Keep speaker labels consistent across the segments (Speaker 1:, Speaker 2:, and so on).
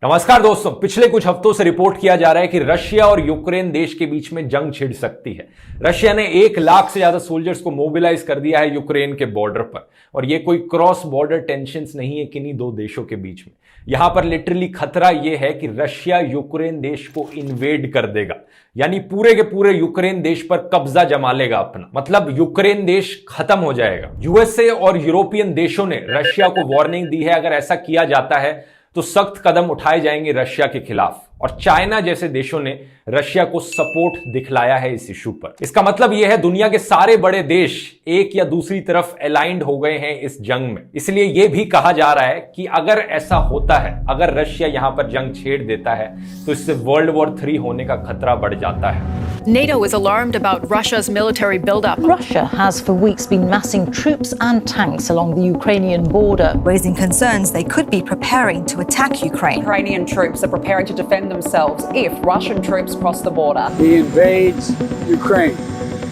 Speaker 1: नमस्कार दोस्तों, पिछले कुछ हफ्तों से रिपोर्ट किया जा रहा है कि रशिया और यूक्रेन देश के बीच में जंग छिड़ सकती है। रशिया ने 1 लाख से ज्यादा सोल्जर्स को मोबिलाइज कर दिया है यूक्रेन के बॉर्डर पर, और ये कोई क्रॉस बॉर्डर टेंशंस नहीं है किन्हीं दो देशों के बीच में। यहां पर लिटरली खतरा यह है कि रशिया यूक्रेन देश को इन्वेड कर देगा, यानी पूरे के पूरे यूक्रेन देश पर कब्जा जमा लेगा अपना। मतलब यूक्रेन देश खत्म हो जाएगा। यूएसए और यूरोपियन देशों ने रशिया को वार्निंग दी है, अगर ऐसा किया जाता है तो सख्त कदम उठाए जाएंगे रशिया के खिलाफ। और चाइना जैसे देशों ने रशिया को सपोर्ट दिखलाया है इस इशू पर। इसका मतलब यह है दुनिया के सारे बड़े देश एक या दूसरी तरफ अलाइंड हो गए हैं इस जंग में। इसलिए यह भी कहा जा रहा है कि अगर ऐसा होता है, अगर रशिया यहां पर जंग छेड़ देता है, तो इससे वर्ल्ड वॉर 3 होने का खतरा बढ़ जाता है।
Speaker 2: NATO is alarmed about Russia's military buildup.
Speaker 3: Russia has for weeks been massing troops and tanks along the Ukrainian border,
Speaker 4: raising concerns they could be preparing to attack Ukraine.
Speaker 5: Ukrainian troops are preparing to defend themselves if Russian troops cross the border.
Speaker 6: He invades Ukraine.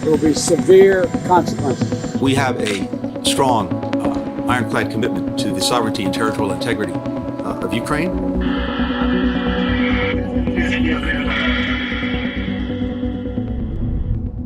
Speaker 6: There will be severe consequences.
Speaker 7: We have a strong, ironclad commitment to the sovereignty and territorial integrity of Ukraine.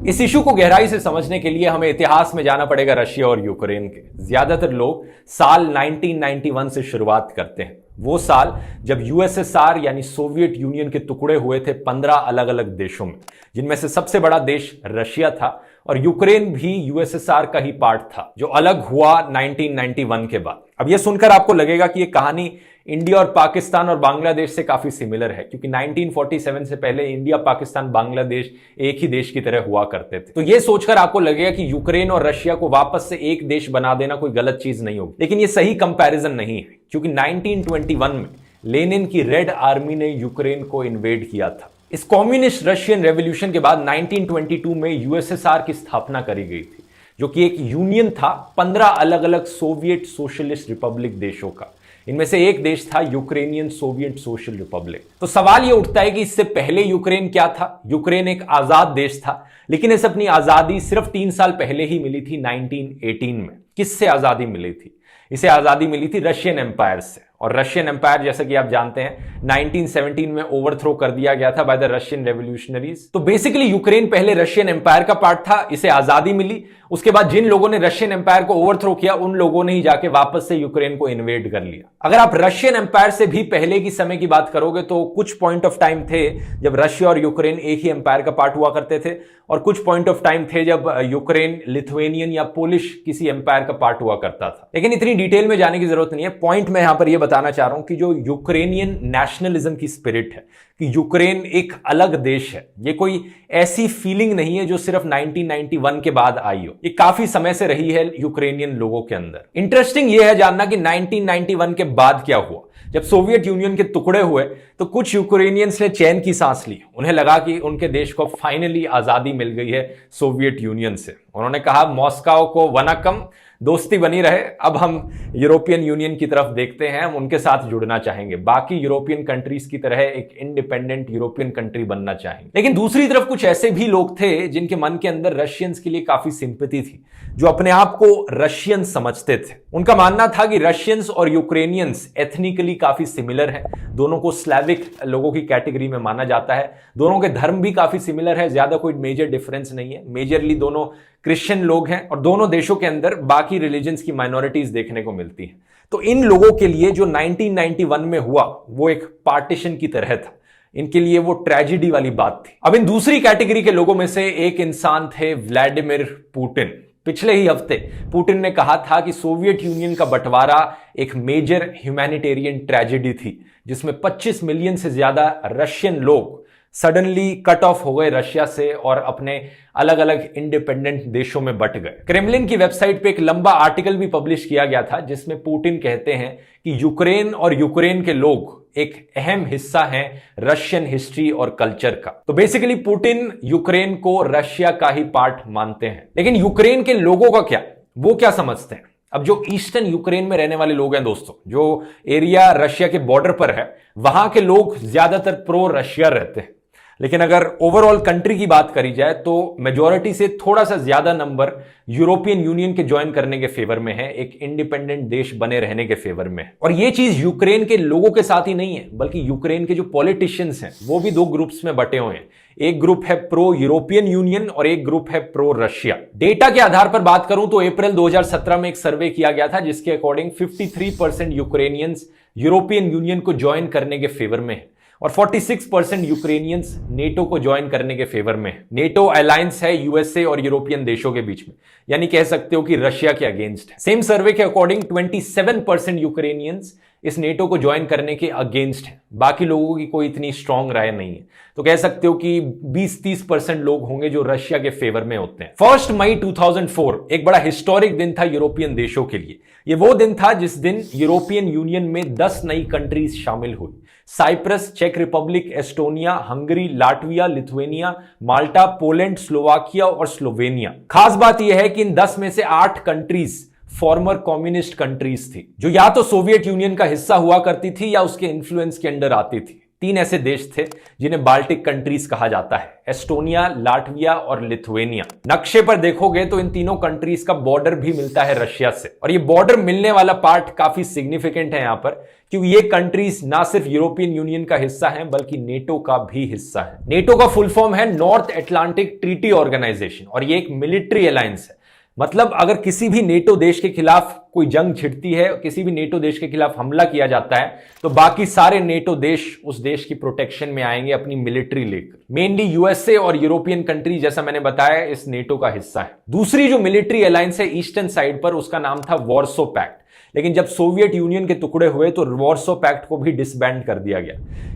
Speaker 1: इस issue को गहराई से समझने के लिए हमें इतिहास में जाना पड़ेगा रशिया और यूक्रेन के। ज्यादातर लोग साल 1991 से शुरुआत करते हैं, वो साल जब यूएसएसआर यानी सोवियत यूनियन के टुकड़े हुए थे 15 अलग अलग देशों में, जिनमें से सबसे बड़ा देश रशिया था और यूक्रेन भी यूएसएसआर का ही पार्ट था, जो अलग हुआ 1991 के बाद। अब यह सुनकर आपको लगेगा कि यह कहानी इंडिया और पाकिस्तान और बांग्लादेश से काफी सिमिलर है, क्योंकि 1947 से पहले इंडिया, पाकिस्तान, बांग्लादेश एक ही देश की तरह हुआ करते थे। तो यह सोचकर आपको लगेगा कि यूक्रेन और रशिया को वापस से एक देश बना देना कोई गलत चीज नहीं होगी, लेकिन यह सही कंपैरिजन नहीं है, क्योंकि 1921 में लेनिन की रेड आर्मी ने यूक्रेन को इन्वेड किया था। इस कम्युनिस्ट रशियन रेवोल्यूशन के बाद 1922 में यूएसएसआर की स्थापना करी गई थी, जो कि एक यूनियन था 15 अलग अलग सोवियत सोशलिस्ट रिपब्लिक देशों का। इनमें से एक देश था यूक्रेनियन सोवियत सोशल रिपब्लिक। तो सवाल यह उठता है कि इससे पहले यूक्रेन क्या था? यूक्रेन एक आजाद देश था, लेकिन इसे अपनी आजादी सिर्फ 3 साल पहले ही मिली थी 1918 में। किससे आजादी मिली थी? इसे आजादी मिली थी रशियन एम्पायर से, और रशियन एम्पायर जैसा कि आप जानते हैं 1917 में ओवरथ्रो कर दिया गया था बाय द रशियन रेवोल्यूशनरीज। तो बेसिकली यूक्रेन पहले रशियन एम्पायर का पार्ट था, इसे आजादी मिली। उसके बाद जिन लोगों ने रशियन एम्पायर को ओवरथ्रो किया, उन लोगों ने ही जाके वापस से यूक्रेन को इन्वेड कर लिया। अगर आप रशियन एम्पायर से भी पहले की समय की बात करोगे तो कुछ पॉइंट ऑफ टाइम थे जब रशिया और यूक्रेन एक ही एम्पायर का पार्ट हुआ करते थे, और कुछ पॉइंट ऑफ टाइम थे जब यूक्रेन लिथुएनियन या पोलिश किसी एम्पायर का पार्ट हुआ करता था। लेकिन इतनी डिटेल में जाने की जरूरत नहीं है। पॉइंट मैं यहां पर यह बताना चाह रहा हूं कि जो यूक्रेनियन नेशनलिज्म की स्पिरिट है कि यूक्रेन एक अलग देश है, ये कोई ऐसी फीलिंग नहीं है जो सिर्फ 1991 के बाद आई हो, ये काफी समय से रही है यूक्रेनियन लोगों के अंदर। इंटरेस्टिंग ये है जानना कि 1991 के बाद क्या हुआ। जब सोवियत यूनियन के टुकड़े हुए तो कुछ यूक्रेनियंस ने चैन की सांस ली। उन्हें लगा कि उनके देश को फाइनली आजादी मिल गई है सोवियत यूनियन से। उन्होंने कहा मॉस्को को वनकम, दोस्ती बनी रहे, अब हम यूरोपियन यूनियन की तरफ देखते हैं, हम उनके साथ जुड़ना चाहेंगे, बाकी यूरोपियन कंट्रीज की तरह एक इंडिपेंडेंट यूरोपियन कंट्री बनना चाहेंगे। लेकिन दूसरी तरफ कुछ ऐसे भी लोग थे जिनके मन के अंदर रशियंस के लिए काफी सिंपैथी थी, जो अपने आप को रशियन समझते थे। उनका मानना था कि रशियंस और यूक्रेनियंस एथनिकली काफी सिमिलर हैं, दोनों को स्लैविक लोगों की कैटेगरी में माना जाता है, दोनों के धर्म भी काफी सिमिलर है, ज्यादा कोई मेजर डिफरेंस नहीं है। मेजरली दोनों क्रिश्चियन लोग हैं और दोनों देशों के अंदर बाकी रिलीजन्स की माइनॉरिटीज देखने को मिलती हैं। तो इन लोगों के लिए जो 1991 में हुआ वो एक पार्टीशन की तरह था, इनके लिए वो ट्रेजेडी वाली बात थी। अब इन दूसरी कैटेगरी के लोगों में से एक इंसान थे व्लादिमीर पुतिन। पिछले ही हफ्ते पुतिन ने कहा था कि सोवियत यूनियन का बंटवारा एक मेजर ह्यूमैनिटेरियन ट्रेजेडी थी, जिसमें 25 मिलियन से ज्यादा रशियन लोग सडनली कट ऑफ हो गए रशिया से और अपने अलग अलग इंडिपेंडेंट देशों में बट गए। क्रेमलिन की वेबसाइट पे एक लंबा आर्टिकल भी पब्लिश किया गया था, जिसमें पुतिन कहते हैं कि यूक्रेन और यूक्रेन के लोग एक अहम हिस्सा हैं रशियन हिस्ट्री और कल्चर का। तो बेसिकली पुतिन यूक्रेन को रशिया का ही पार्ट मानते हैं। लेकिन यूक्रेन के लोगों का क्या, वो क्या समझते हैं? अब जो ईस्टर्न यूक्रेन में रहने वाले लोग हैं दोस्तों, जो एरिया रशिया के बॉर्डर पर है, वहां के लोग ज्यादातर प्रो रशिया रहते हैं। लेकिन अगर ओवरऑल कंट्री की बात करी जाए तो मेजॉरिटी से थोड़ा सा ज्यादा नंबर यूरोपियन यूनियन के ज्वाइन करने के फेवर में है, एक इंडिपेंडेंट देश बने रहने के फेवर में। और ये चीज यूक्रेन के लोगों के साथ ही नहीं है, बल्कि यूक्रेन के जो पॉलिटिशियंस हैं वो भी दो ग्रुप्स में बटे हुए हैं। एक ग्रुप है प्रो यूरोपियन यूनियन और एक ग्रुप है प्रो रशिया। डेटा के आधार पर बात करूं तो अप्रैल 2017 में एक सर्वे किया गया था जिसके अकॉर्डिंग 53% यूक्रेनियंस यूरोपियन यूनियन को ज्वाइन करने के फेवर में है और 46% यूक्रेनियंस नेटो को ज्वाइन करने के फेवर में है। नेटो अलायंस है यूएसए और यूरोपियन देशों के बीच में, यानी कह सकते हो कि रशिया के अगेंस्ट है। सेम सर्वे के अकॉर्डिंग 27% यूक्रेनियंस इस नेटो को ज्वाइन करने के अगेंस्ट है। बाकी लोगों की कोई इतनी स्ट्रांग राय नहीं है, तो कह सकते हो कि 20-30% लोग होंगे जो रशिया के फेवर में होते हैं। 1 मई 2004 एक बड़ा हिस्टोरिक दिन था यूरोपियन देशों के लिए। ये वो दिन था जिस दिन यूरोपियन यूनियन में 10 नई कंट्रीज शामिल हुई। साइप्रस, चेक Republic, Estonia, Hungary, Latvia, Lithuania, Malta, Poland, Slovakia और स्लोवेनिया। खास बात यह है कि इन 10 में से 8 कंट्रीज फॉर्मर कम्युनिस्ट कंट्रीज थी, जो या तो सोवियत यूनियन का हिस्सा हुआ करती थी या उसके इन्फ्लुएंस के अंडर आती थी। 3 ऐसे देश थे जिन्हें बाल्टिक कंट्रीज कहा जाता है, एस्टोनिया, लाटविया और लिथुएनिया। नक्शे पर देखोगे तो इन तीनों कंट्रीज का बॉर्डर भी मिलता है रशिया से, और ये बॉर्डर मिलने वाला पार्ट काफी सिग्निफिकेंट है यहां पर, क्योंकि ये कंट्रीज ना सिर्फ यूरोपियन यूनियन का हिस्सा हैं बल्कि नेटो का भी हिस्सा है। नेटो का फुल फॉर्म है नॉर्थ अटलांटिक ट्रीटी ऑर्गेनाइजेशन और ये एक मिलिट्री अलायंस है। मतलब अगर किसी भी नेटो देश के खिलाफ कोई जंग छिड़ती है, किसी भी नेटो देश के खिलाफ हमला किया जाता है, तो बाकी सारे नेटो देश उस देश की प्रोटेक्शन में आएंगे अपनी मिलिट्री लेकर। मेनली यूएसए और यूरोपियन कंट्री, जैसा मैंने बताया, इस नेटो का हिस्सा है। दूसरी जो मिलिट्री अलायंस है ईस्टर्न साइड पर, उसका नाम था वॉर्सो पैक्ट। लेकिन जब सोवियत यूनियन के टुकड़े हुए तो वॉर्सो पैक्ट को भी डिसबैंड कर दिया गया।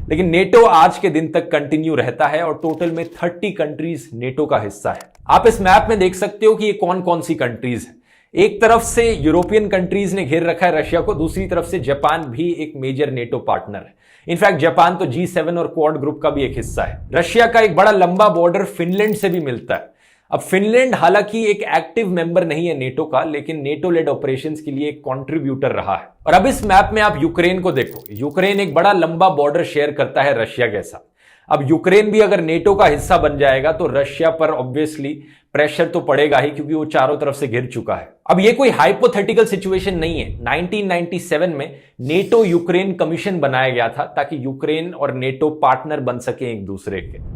Speaker 1: लेकिन नेटो आज के दिन तक कंटिन्यू रहता है और टोटल में 30 कंट्रीज नेटो का हिस्सा है। आप इस मैप में देख सकते हो कि ये कौन कौन सी कंट्रीज हैं। एक तरफ से यूरोपियन कंट्रीज ने घेर रखा है रशिया को, दूसरी तरफ से जापान भी एक मेजर नेटो पार्टनर है। इनफैक्ट जापान तो G7 और क्वाड ग्रुप का भी एक हिस्सा है। रशिया का एक बड़ा लंबा बॉर्डर फिनलैंड से भी मिलता है। अब फिनलैंड हालांकि एक एक्टिव मेंबर नहीं है नेटो का, लेकिन नेटो लेड ऑपरेशंस के लिए एक कंट्रीब्यूटर रहा है। और अब इस मैप में आप यूक्रेन को देखो। यूक्रेन एक बड़ा लंबा बॉर्डर शेयर करता है रशिया के साथ। अब यूक्रेन भी अगर नेटो का हिस्सा बन जाएगा तो रशिया पर ऑब्वियसली प्रेशर तो पड़ेगा ही, क्योंकि वो चारों तरफ से घिर चुका है। अब ये कोई हाइपोथेटिकल सिचुएशन नहीं है। 1997 में नेटो यूक्रेन कमीशन बनाया गया था ताकि यूक्रेन और नेटो पार्टनर बन सके एक दूसरे के।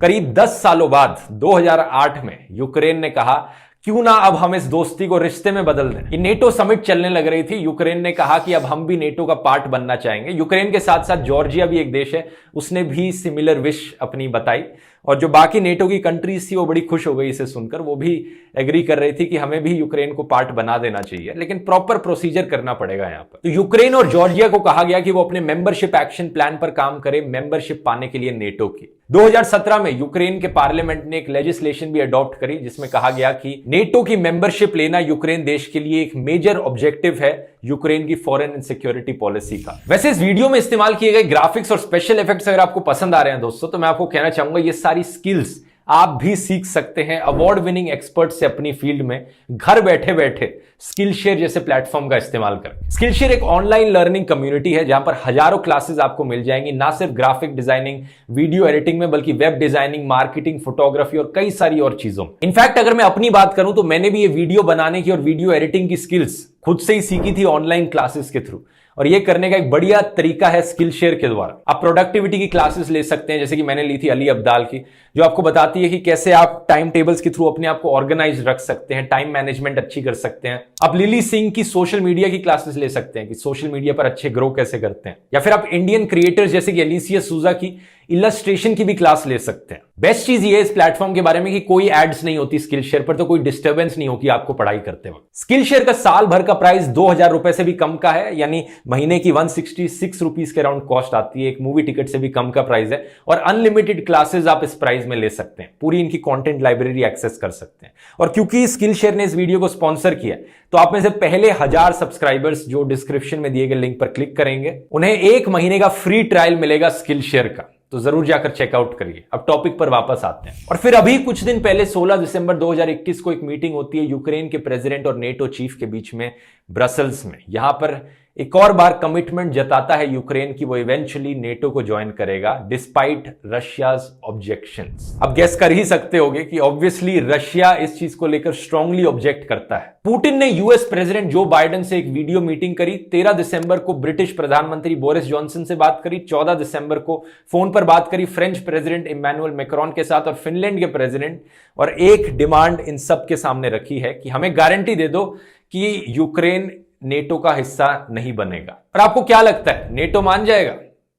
Speaker 1: करीब 10 सालों बाद 2008 में यूक्रेन ने कहा क्यों ना अब हम इस दोस्ती को रिश्ते में बदल दें। ये नेटो समिट चलने लग रही थी। यूक्रेन ने कहा कि अब हम भी नेटो का पार्ट बनना चाहेंगे। यूक्रेन के साथ साथ जॉर्जिया भी एक देश है, उसने भी सिमिलर विश अपनी बताई। और जो बाकी नेटो की कंट्रीज थी वो बड़ी खुश हो गई इसे सुनकर। वो भी एग्री कर रही थी कि हमें भी यूक्रेन को पार्ट बना देना चाहिए, लेकिन प्रॉपर प्रोसीजर करना पड़ेगा यहां पर। तो यूक्रेन और जॉर्जिया को कहा गया कि वो अपने मेंबरशिप एक्शन प्लान पर काम करे मेंबरशिप पाने के लिए नेटो की। 2017 में यूक्रेन के पार्लियामेंट ने एक लेजिस्लेशन भी अडॉप्ट करी जिसमें कहा गया कि नेटो की मेंबरशिप लेना यूक्रेन देश के लिए एक मेजर ऑब्जेक्टिव है यूक्रेन की फॉरेन एंड सिक्योरिटी पॉलिसी का। वैसे इस वीडियो में इस्तेमाल किए गए ग्राफिक्स और स्पेशल इफेक्ट्स अगर आपको पसंद आ रहे हैं दोस्तों, तो मैं आपको कहना चाहूंगा ये सारी स्किल्स आप भी सीख सकते हैं अवार्ड विनिंग एक्सपर्ट से अपनी फील्ड में, घर बैठे बैठे स्किलशेयर जैसे प्लेटफॉर्म का इस्तेमाल करें। स्किलशेयर एक ऑनलाइन लर्निंग कम्युनिटी है जहां पर हजारों क्लासेस आपको मिल जाएंगी, ना सिर्फ ग्राफिक डिजाइनिंग, वीडियो एडिटिंग में, बल्कि वेब डिजाइनिंग, मार्केटिंग, फोटोग्राफी और कई सारी और चीजों में। इनफैक्ट अगर मैं अपनी बात करूं तो मैंने भी ये वीडियो बनाने की और वीडियो एडिटिंग की स्किल्स खुद से ही सीखी थी ऑनलाइन क्लासेस के थ्रू, और ये करने का एक बढ़िया तरीका है स्किलशेयर के द्वारा। आप प्रोडक्टिविटी की क्लासेस ले सकते हैं, जैसे कि मैंने ली थी अली अब्दाल की, जो आपको बताती है कि कैसे आप टाइम टेबल्स के थ्रू अपने आप को ऑर्गेनाइज रख सकते हैं, टाइम मैनेजमेंट अच्छी कर सकते हैं। आप लिली सिंह की सोशल मीडिया की क्लासेस ले सकते हैं कि सोशल मीडिया पर अच्छे ग्रो कैसे करते हैं, या फिर आप इंडियन क्रिएटर्स जैसे कि एलिसिया सूजा की इलस्ट्रेशन की भी क्लास ले सकते हैं। बेस्ट चीज ये है इस प्लेटफॉर्म के बारे में कि कोई एड्स नहीं होती स्किलशेयर पर, तो कोई डिस्टर्बेंस नहीं होगी आपको पढ़ाई करते वक्त। स्किलशेयर का साल भर का प्राइस 2000 रुपए से भी कम का है, यानी महीने की 166 रुपीज के अराउंड कॉस्ट आती है। एक मूवी टिकट से भी कम का प्राइस है, और अनलिमिटेड क्लासेस आप इस प्राइस में ले सकते हैं। पूरी इनकी कंटेंट लाइब्रेरी एक्सेस कर सकते हैं। और क्योंकि स्किलशेयर ने इस वीडियो को स्पॉन्सर किया, तो आप में से पहले 1000 सब्सक्राइबर्स जो डिस्क्रिप्शन में दिए गए लिंक पर क्लिक करेंगे, उन्हें 1 महीने का फ्री ट्रायल मिलेगा स्किलशेयर का, तो जरूर जाकर चेकआउट करिए। अब टॉपिक पर वापस आते हैं। और फिर अभी कुछ दिन पहले 16 दिसंबर 2021 को एक मीटिंग होती है यूक्रेन के प्रेसिडेंट और नेटो चीफ के बीच में ब्रसल्स में। यहां पर एक और बार कमिटमेंट जताता है यूक्रेन की वो इवेंचुअली नेटो को ज्वाइन करेगा डिस्पाइट रशियाज ऑब्जेक्शंस। अब गेस कर ही सकते होंगे कि ऑब्वियसली रशिया इस चीज को लेकर स्ट्रांगली ऑब्जेक्ट करता है। पुतिन ने यूएस प्रेसिडेंट जो बाइडेन से एक वीडियो मीटिंग करी, 13 दिसंबर को ब्रिटिश प्रधानमंत्री बोरिस जॉनसन से बात करी, 14 दिसंबर को फोन पर बात करी फ्रेंच प्रेसिडेंट इमैनुअल मैक्रोन के साथ और फिनलैंड के प्रेसिडेंट, और एक डिमांड इन सब के सामने रखी है कि हमें गारंटी दे दो कि यूक्रेन नेटो का हिस्सा नहीं बनेगा। और आपको क्या लगता है, नेटो मान जाएगा?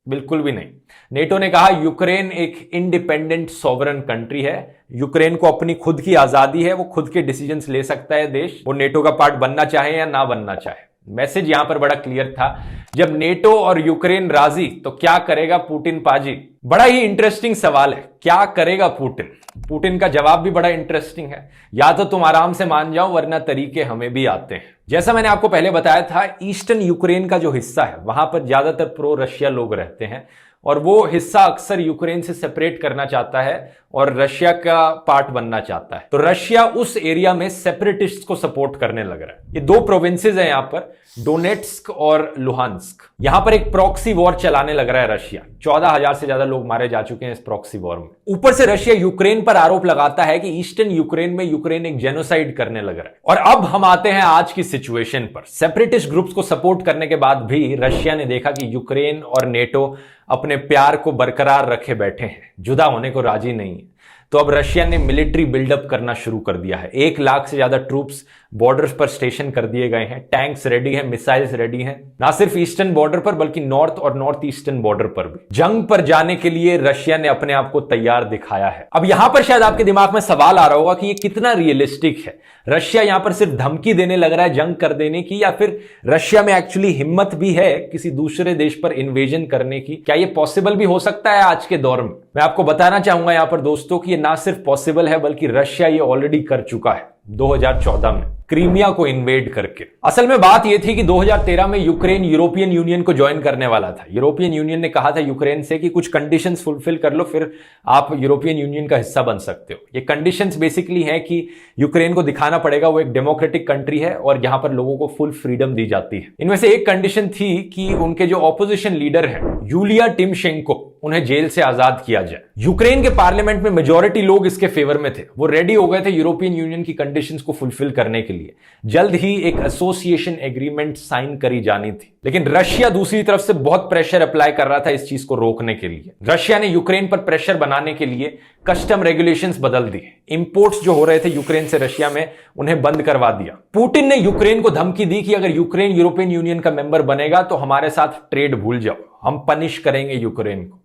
Speaker 1: बिल्कुल भी नहीं। नेटो ने कहा यूक्रेन एक इंडिपेंडेंट सॉवरन कंट्री है, यूक्रेन को अपनी खुद की आजादी है, वो खुद के डिसीजंस ले सकता है देश, वो नेटो का पार्ट बनना चाहे या ना बनना चाहे। मैसेज यहां पर बड़ा क्लियर था। जब नेटो और यूक्रेन राजी तो क्या करेगा पुतिन पाजी? बड़ा ही इंटरेस्टिंग सवाल है, क्या करेगा पुतिन? पुतिन का जवाब भी बड़ा इंटरेस्टिंग है, या तो तुम आराम से मान जाओ वरना तरीके हमें भी आते हैं। जैसा मैंने आपको पहले बताया था, ईस्टर्न यूक्रेन का जो हिस्सा है वहां पर ज्यादातर प्रो रशिया लोग रहते हैं और वो हिस्सा अक्सर यूक्रेन से सेपरेट करना चाहता है और रशिया का पार्ट बनना चाहता है। तो रशिया उस एरिया में सेपरेटिस्ट को सपोर्ट करने लग रहा है। ये दो प्रोविंसेस हैं यहां पर, डोनेट्स्क और लुहांस्क। यहां पर एक प्रॉक्सी वॉर चलाने लग रहा है रशिया। 14,000 से ज्यादा लोग मारे जा चुके हैं इस प्रॉक्सी वॉर में। ऊपर से रशिया यूक्रेन पर आरोप लगाता है कि ईस्टर्न यूक्रेन में यूक्रेन एक जेनोसाइड करने लग रहा है। और अब हम आते हैं आज की सिचुएशन पर। सेपरेटिस्ट ग्रुप्स को सपोर्ट करने के बाद भी रशिया ने देखा कि यूक्रेन और नेटो अपने प्यार को बरकरार रखे बैठे हैं, जुदा होने को राजी नहीं है। तो अब रशिया ने मिलिट्री बिल्डअप करना शुरू कर दिया है। 1 लाख से ज्यादा ट्रूप्स बॉर्डर्स पर स्टेशन कर दिए गए हैं, टैंक्स रेडी हैं, मिसाइल्स रेडी हैं, ना सिर्फ ईस्टर्न बॉर्डर पर बल्कि नॉर्थ और नॉर्थ ईस्टर्न बॉर्डर पर भी। जंग पर जाने के लिए रशिया ने अपने आप को तैयार दिखाया है। अब यहां पर शायद आपके दिमाग में सवाल आ रहा होगा कि ये कितना रियलिस्टिक है। रशिया यहां पर सिर्फ धमकी देने लग रहा है जंग कर देने की, या फिर रशिया में एक्चुअली हिम्मत भी है किसी दूसरे देश पर इन्वेजन करने की? क्या ये पॉसिबल भी हो सकता है आज के दौर में? मैं आपको बताना चाहूंगा यहां पर दोस्तों कि ये ना सिर्फ पॉसिबल है बल्कि रशिया ये ऑलरेडी कर चुका है 2014 में क्रीमिया को इन्वेड करके। असल में बात यह थी कि 2013 में यूक्रेन यूरोपियन यूनियन को ज्वाइन करने वाला था। यूरोपियन यूनियन ने कहा था यूक्रेन से कि कुछ कंडीशंस फुलफिल कर लो फिर आप यूरोपियन यूनियन का हिस्सा बन सकते हो। ये कंडीशंस बेसिकली हैं कि यूक्रेन को दिखाना पड़ेगा वो एक डेमोक्रेटिक कंट्री है और यहां पर लोगों को फुल फ्रीडम दी जाती है। इनमें से एक कंडीशन थी कि उनके जो ऑपोजिशन लीडर है यूलिया टिमशेंको, उन्हें जेल से आजाद किया जाए। यूक्रेन के पार्लियामेंट में मेजॉरिटी लोग इसके फेवर में थे, वो रेडी हो गए थे यूरोपियन यूनियन की कंडीशंस को फुलफिल करने के लिए। जल्द ही एक एसोसिएशन एग्रीमेंट साइन करी जानी थी, लेकिन रशिया दूसरी तरफ से बहुत प्रेशर अप्लाई कर रहा था इस चीज को रोकने के लिए। रशिया ने यूक्रेन पर प्रेशर बनाने के लिए कस्टम रेगुलेशंस बदल दिए। इंपोर्ट्स जो हो रहे थे यूक्रेन से रशिया में उन्हें बंद करवा दिया। पुतिन ने यूक्रेन को धमकी दी कि अगर यूक्रेन यूरोपियन यूनियन का मेंबर बनेगा तो हमारे साथ ट्रेड भूल जाओ, हम पनिश करेंगे यूक्रेन को।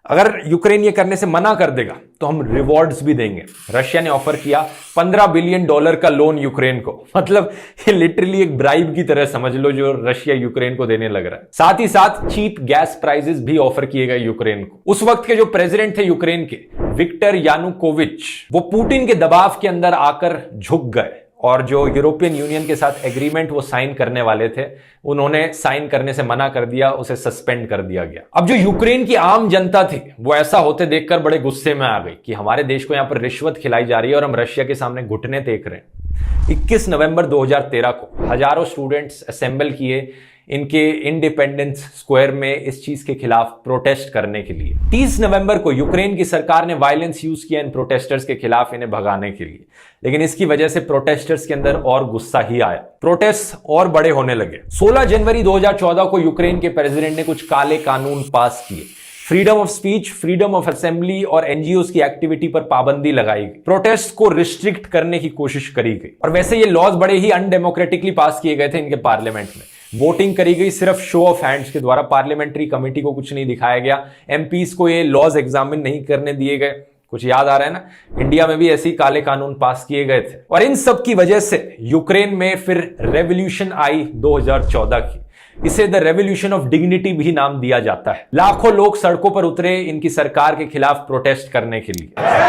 Speaker 1: अगर यूक्रेन ये करने से मना कर देगा तो हम रिवॉर्ड्स भी देंगे। रशिया ने ऑफर किया $15 बिलियन का लोन यूक्रेन को। मतलब ये लिटरली एक ब्राइब की तरह समझ लो जो रशिया यूक्रेन को देने लग रहा है। साथ ही साथ चीप गैस प्राइसेस भी ऑफर किए गए यूक्रेन को। उस वक्त के जो प्रेसिडेंट थे यूक्रेन के, विक्टर यानुकोविच, वो पुतिन के दबाव के अंदर आकर झुक गए और जो यूरोपियन यूनियन के साथ एग्रीमेंट वो साइन करने वाले थे उन्होंने साइन करने से मना कर दिया, उसे सस्पेंड कर दिया गया। अब जो यूक्रेन की आम जनता थी वो ऐसा होते देखकर बड़े गुस्से में आ गई कि हमारे देश को यहां पर रिश्वत खिलाई जा रही है और हम रशिया के सामने घुटने टेक रहे हैं। 21 नवंबर 2013 को हजारों स्टूडेंट्स असेंबल किए इनके इंडिपेंडेंस स्क्वायर में इस चीज के खिलाफ प्रोटेस्ट करने के लिए। 30 नवंबर को यूक्रेन की सरकार ने वायलेंस यूज किया इन प्रोटेस्टर्स के खिलाफ इन्हें भगाने के लिए, लेकिन इसकी वजह से प्रोटेस्टर्स के अंदर और गुस्सा ही आया, प्रोटेस्ट और बड़े होने लगे। 16 जनवरी 2014 को यूक्रेन के प्रेसिडेंट ने कुछ काले कानून पास किए। Freedom of speech, freedom of assembly और एनजीओ की एक्टिविटी पर पाबंदी लगाई गई। प्रोटेस्ट को रिस्ट्रिक्ट करने की कोशिश करी गई और वैसे ये लॉज बड़े ही अनडेमोक्रेटिकली पास किए गए थे इनके पार्लियामेंट में। वोटिंग करी गई सिर्फ शो ऑफ हैंड्स के द्वारा, पार्लियामेंट्री कमेटी को कुछ नहीं दिखाया गया, एमपीज को ये लॉज एग्जामिन नहीं करने दिए गए। कुछ याद आ रहा है ना, इंडिया में भी ऐसे ही काले कानून पास किए गए थे। और इन सब की वजह से यूक्रेन में फिर रेवोल्यूशन आई 2014 की। इसे द रेवोल्यूशन ऑफ डिग्निटी भी नाम दिया जाता है। लाखों लोग सड़कों पर उतरे इनकी सरकार के खिलाफ प्रोटेस्ट करने के लिए।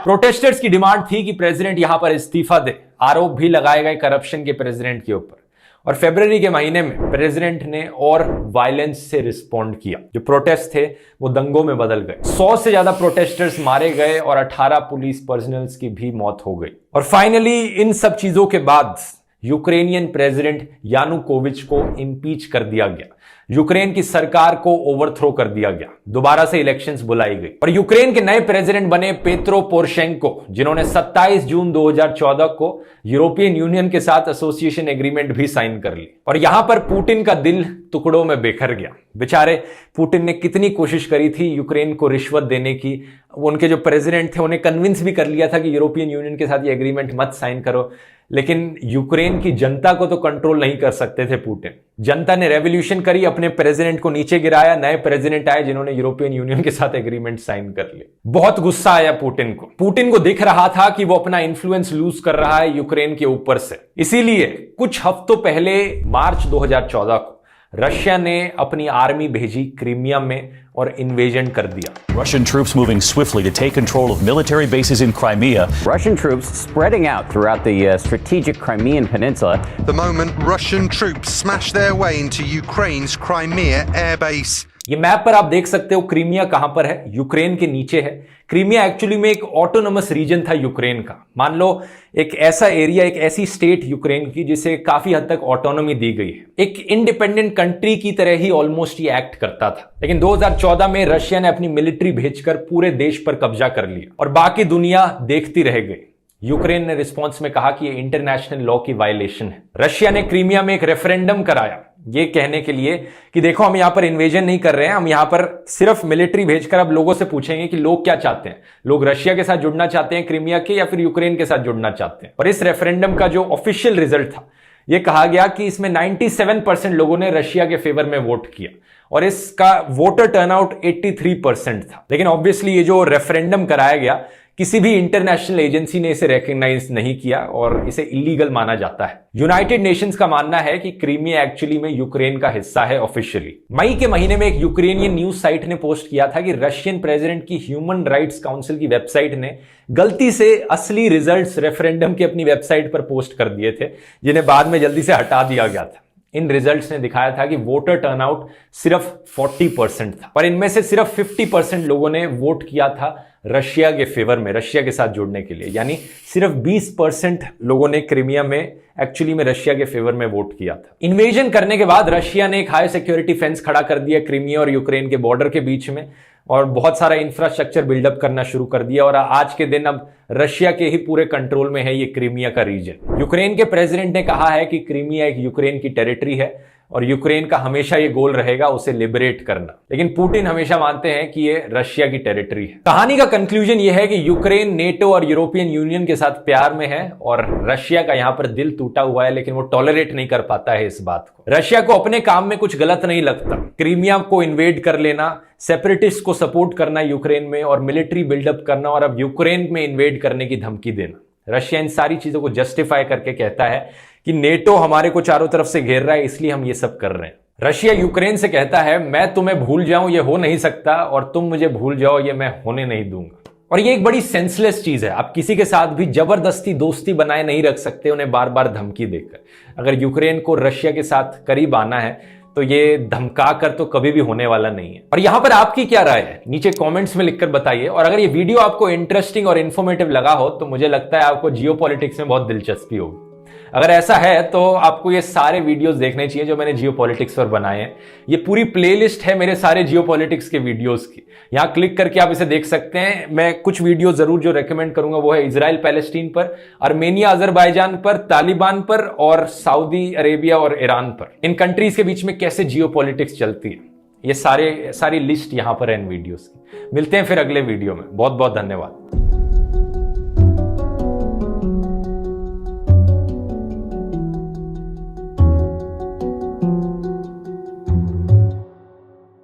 Speaker 1: प्रोटेस्टर्स की डिमांड थी कि प्रेसिडेंट यहां पर इस्तीफा दे। आरोप भी लगाए गए करप्शन के प्रेसिडेंट के ऊपर। और फरवरी के महीने में प्रेसिडेंट ने और वायलेंस से रिस्पॉन्ड किया। जो प्रोटेस्ट थे वो दंगों में बदल गए। 100 से ज्यादा प्रोटेस्टर्स मारे गए और 18 पुलिस पर्सनल्स की भी मौत हो गई। और फाइनली इन सब चीजों के बाद यूक्रेनियन प्रेसिडेंट यानुकोविच को इम्पीच कर दिया गया। यूक्रेन की सरकार को ओवरथ्रो कर दिया गया। दोबारा से इलेक्शंस बुलाई गई और यूक्रेन के नए प्रेसिडेंट बने पेत्रो पोरोशेंको, जिन्होंने 27 जून 2014 को यूरोपियन यूनियन के साथ एसोसिएशन एग्रीमेंट भी साइन कर ली। और यहां पर पुतिन का दिल टुकड़ों में बिखर गया। बेचारे पुतिन ने कितनी कोशिश करी थी यूक्रेन को रिश्वत देने की। उनके जो प्रेसिडेंट थे उन्हें कन्विंस भी कर लिया था कि यूरोपियन यूनियन के साथ ये एग्रीमेंट मत साइन करो, लेकिन यूक्रेन की जनता को तो कंट्रोल नहीं कर सकते थे पुतिन। जनता ने रेवोल्यूशन करी, अपने प्रेसिडेंट को नीचे गिराया। नए प्रेसिडेंट आए जिन्होंने यूरोपियन यूनियन के साथ एग्रीमेंट साइन कर लिए। बहुत गुस्सा आया पुतिन को। पुतिन को दिख रहा था कि वो अपना इन्फ्लुएंस लूज कर रहा है यूक्रेन के ऊपर से। इसीलिए कुछ हफ्तों पहले मार्च 2014 को रशिया ने अपनी आर्मी भेजी क्रीमिया में और इन्वेजन कर दिया।
Speaker 8: Russian troops moving swiftly to take control of military bases in Crimea.
Speaker 9: Russian troops spreading out throughout the strategic Crimean Peninsula.
Speaker 10: The moment Russian troops smash their way into Ukraine's Crimea air base.
Speaker 1: ये map पर आप देख सकते हो Crimea कहां पर है, Ukraine के नीचे है। क्रीमिया एक्चुअली में एक ऑटोनोमस रीजन था यूक्रेन का। मान लो एक ऐसा एरिया, एक ऐसी स्टेट यूक्रेन की जिसे काफी हद तक ऑटोनॉमी दी गई है। एक इंडिपेंडेंट कंट्री की तरह ही ऑलमोस्ट ये एक्ट करता था। लेकिन 2014 में रशिया ने अपनी मिलिट्री भेजकर पूरे देश पर कब्जा कर लिया और बाकी दुनिया देखती रह गई। यूक्रेन ने रिस्पॉन्स में कहा कि ये इंटरनेशनल लॉ की वायलेशन है। रशिया ने क्रीमिया में एक रेफरेंडम कराया ये कहने के लिए कि देखो हम यहां पर इन्वेजन नहीं कर रहे हैं, हम यहां पर सिर्फ मिलिट्री भेजकर अब लोगों से पूछेंगे कि लोग क्या चाहते हैं। लोग रशिया के साथ जुड़ना चाहते हैं क्रीमिया के, या फिर यूक्रेन के साथ जुड़ना चाहते हैं। और इस रेफरेंडम का जो ऑफिशियल रिजल्ट था, यह कहा गया कि इसमें 97% लोगों ने रशिया के फेवर में वोट किया और इसका वोटर टर्नआउट 83% था। लेकिन ऑब्वियसली ये जो रेफरेंडम कराया गया, किसी भी इंटरनेशनल एजेंसी ने इसे रिकॉग्नाइज नहीं किया और इसे इलीगल माना जाता है। यूनाइटेड नेशंस का मानना है कि क्रीमिया एक्चुअली में यूक्रेन का हिस्सा है ऑफिशियली। मई के महीने में एक यूक्रेनियन न्यूज साइट ने पोस्ट किया था कि रशियन प्रेसिडेंट की ह्यूमन राइट्स काउंसिल की वेबसाइट ने गलती से असली रिजल्ट्स रेफरेंडम की अपनी वेबसाइट पर पोस्ट कर दिए थे, जिन्हें बाद में जल्दी से हटा दिया गया था। इन रिजल्ट्स ने दिखाया था कि वोटर टर्नआउट सिर्फ 40% था और इनमें से सिर्फ 50% लोगों ने वोट किया था रशिया के फेवर में, रशिया के साथ जुड़ने के लिए। यानी सिर्फ 20% लोगों ने क्रीमिया में एक्चुअली में रशिया के फेवर में वोट किया था। इन्वेजन करने के बाद रशिया ने एक हाई सिक्योरिटी फेंस खड़ा कर दिया क्रीमिया और यूक्रेन के बॉर्डर के बीच में और बहुत सारा इंफ्रास्ट्रक्चर बिल्डअप करना शुरू कर दिया। और आज के दिन अब रशिया के ही पूरे कंट्रोल में है ये क्रीमिया का रीजन। यूक्रेन के प्रेसिडेंट ने कहा है कि क्रीमिया एक यूक्रेन की टेरिटरी है और यूक्रेन का हमेशा ये गोल रहेगा उसे लिबरेट करना। लेकिन पुतिन हमेशा मानते हैं कि ये रशिया की टेरिटरी है। कहानी का कंक्लूजन ये है कि यूक्रेन नेटो और यूरोपियन यूनियन के साथ प्यार में है और रशिया का यहां पर दिल टूटा हुआ है, लेकिन वो टॉलरेट नहीं कर पाता है इस बात को। रशिया को अपने काम में कुछ गलत नहीं लगता। क्रीमिया को इन्वेड कर लेना, सेपरेटिस्ट को सपोर्ट करना यूक्रेन में और मिलिट्री बिल्डअप करना और अब यूक्रेन में इन्वेड करने की धमकी देना। रशिया इन सारी चीजों को जस्टिफाई करके कहता है कि नेटो हमारे को चारों तरफ से घेर रहा है, इसलिए हम ये सब कर रहे हैं। रशिया यूक्रेन से कहता है मैं तुम्हें भूल जाऊं ये हो नहीं सकता और तुम मुझे भूल जाओ ये मैं होने नहीं दूंगा। और ये एक बड़ी सेंसलेस चीज है। आप किसी के साथ भी जबरदस्ती दोस्ती बनाए नहीं रख सकते उन्हें बार बार धमकी देकर। अगर यूक्रेन को रशिया के साथ करीब आना है तो ये धमका कर तो कभी भी होने वाला नहीं है। और यहां पर आपकी क्या राय है नीचे कमेंट्स में लिखकर बताइए। और अगर ये वीडियो आपको इंटरेस्टिंग और इन्फॉर्मेटिव लगा हो तो मुझे लगता है आपको जियोपॉलिटिक्स में बहुत दिलचस्पी होगी। अगर ऐसा है तो आपको ये सारे वीडियोस देखने चाहिए जो मैंने जियोपॉलिटिक्स पर बनाए हैं। ये पूरी प्लेलिस्ट है मेरे सारे जियोपॉलिटिक्स के वीडियोस की। यहां क्लिक करके आप इसे देख सकते हैं। मैं कुछ वीडियो जरूर जो रेकमेंड करूंगा वो है इजराइल पैलेस्टीन पर, आर्मेनिया अजरबैजान पर, तालिबान पर और सऊदी अरेबिया और ईरान पर। इन कंट्रीज के बीच में कैसे जियोपॉलिटिक्स चलती है, ये सारी लिस्ट यहां पर है इन वीडियोस की। मिलते हैं फिर अगले वीडियो में। बहुत बहुत धन्यवाद।